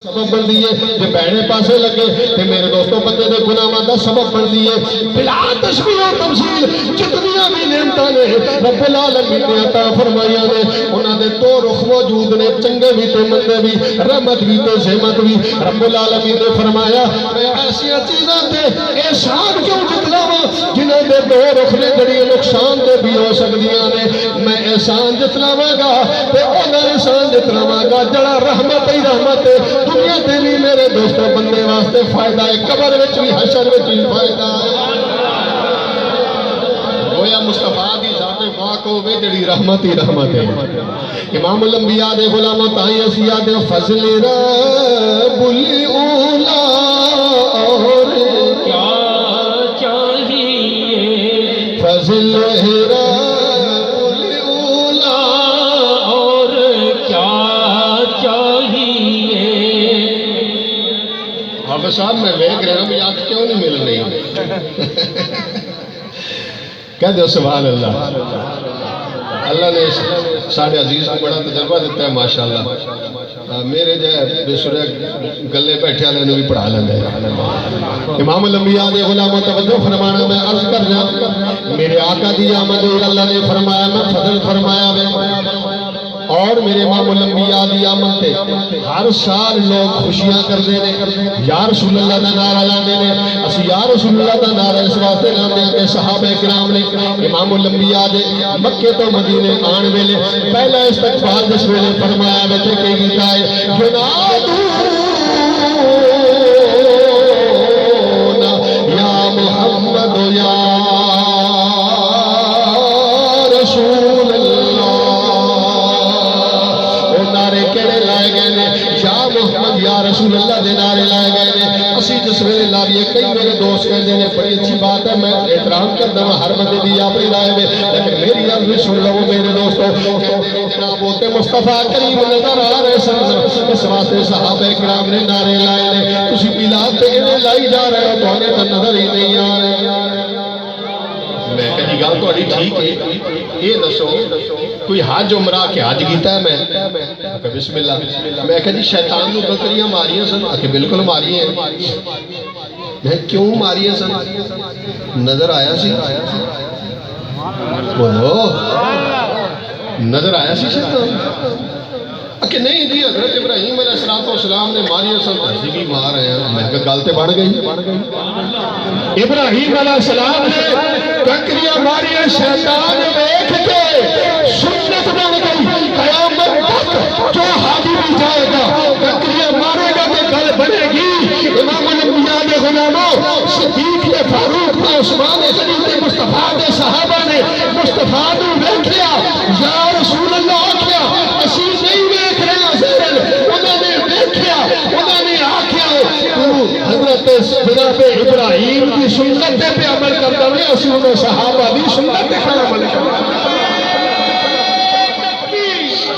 سبب بن دیئے جو بہنے پاسے لگے تے میرے دوستوں بندے دے گناہاں دا سبب بن دیئے بلا تشبیہ و تمثیل جتنیاں بھی نعمتاں نے رب العالمین نے عطا فرمائیاں نے انہاں دے دو رخ موجود نے چنگے بھی تے مندے بھی رحمت بھی تے زحمت بھی رب العالمین نے فرمایا میں ایسی چیزاں تے احسان کیوں جتلاواں جنہاں دے دو رخ نے جڑی نقصان دے بھی ہو سکدیاں نے میں احسان جتلاواں گا تے اونا احسان جتلاواں گا جڑا رحمت ہی رحمت ہے دنیا دلی میرے دوستوں بندے واسطے فائدہ ہے قبر وچ بھی حشر وچ بھی فائدہ ہے گویا مصطفیٰ دی ذات پاک ہوے جڑی رحمت ہی رحمت ہے امام الانبیاء دے غلاموں تائیں اسیاء دے فضل رب الاولا اور کیا چاہیے فضل رب الاولا اور کیا چاہیے حافظ صاحب میں دیکھ رہا ہوں آنکھ کیوں نہیں مل رہی کہہ دو سبحان اللہ اللہ نے ساڑھے عزیز کو بڑا تجربہ دیتا ہے ماشاءاللہ میرے جائے بے سرے گلے بیٹھے آلے نے بھی پڑھا لیندے امام الانبیاء دے غلاموں توجہ فرمانا میں عرض کر جاؤں میرے آقا دی آمد اللہ نے فرمایا میں فضل فرمایا میں اور میرے امام الانبیاء دی آمد تے ہر سال لوگ خوشیاں کر دے یا رسول اللہ دا نعرہ لاندے نے اسی یا رسول اللہ دا نعرہ اس واسطے لاندے ہیں کہ صحابہ کرام نے امام الانبیاء دے مکے تو مدینے آن ویلے پہلا استقبال جس ویلے فرمایا بیٹھے کہ گیتا ہے ینادون یا محمد یا رسول اللہ محمد یا رسول اللہ دے نعرے لائے گئے نے اسی جس ویلے لاریے کئی میرے دوست کہتے ہیں بڑی اچھی بات ہے میں احترام کرتا ہوں ہر بندے دی اپنی رائے میں لیکن میری عرض بھی سن لو میرے دوستوں کہتے ہیں جناب ہوتے مصطفیٰ کریم نظر آ رہے سن اس واسطے صحابہ کرام نے نعرے لائے نے تسی میلاد تے انہیں لائی جا رہے ہو تو انہیں تو نظر ہی نہیں آ رہے میں کہی گال تو اڑی ٹھیک ہے یہ دسو کوئی حج عمرہ کے حج کیتا ہے میں بسم اللہ میں کہا جی شیطان نو بکریاں ماریاں سن کہ بالکل ماری ہیں میں کیوں ماری ہیں سن نظر آیا سی بولو نظر آیا سی شیطان کہ نہیں جی حضرت ابراہیم علیہ السلام نے ماری سن اسی بھی مار رہے ہیں میں کہا گالتے بڑھ گئی ابراہیم علیہ السلام نے بکریاں ماری ہیں شیطان دیکھ کے سنت بن گئی قیامت تک جو حاجی بھی جائے گا بکریاں مارے گا تو گل بنے گی امام الانبیاء دے غلاموں صدیق دے فاروق دے عثمان غنی دے مصطفیٰ دے صحابہ نے مصطفیٰ نے دیکھیا یا رسول اللہ آکھیا اسی نہیں دیکھ رہے ہیں انہوں نے دیکھیا انہوں نے آکھیا تو حضرت جناب ابراہیم کی سنت پہ عمل کرتا ہوئے اسی انہوں صحابہ بھی سنت پہ عمل کرتا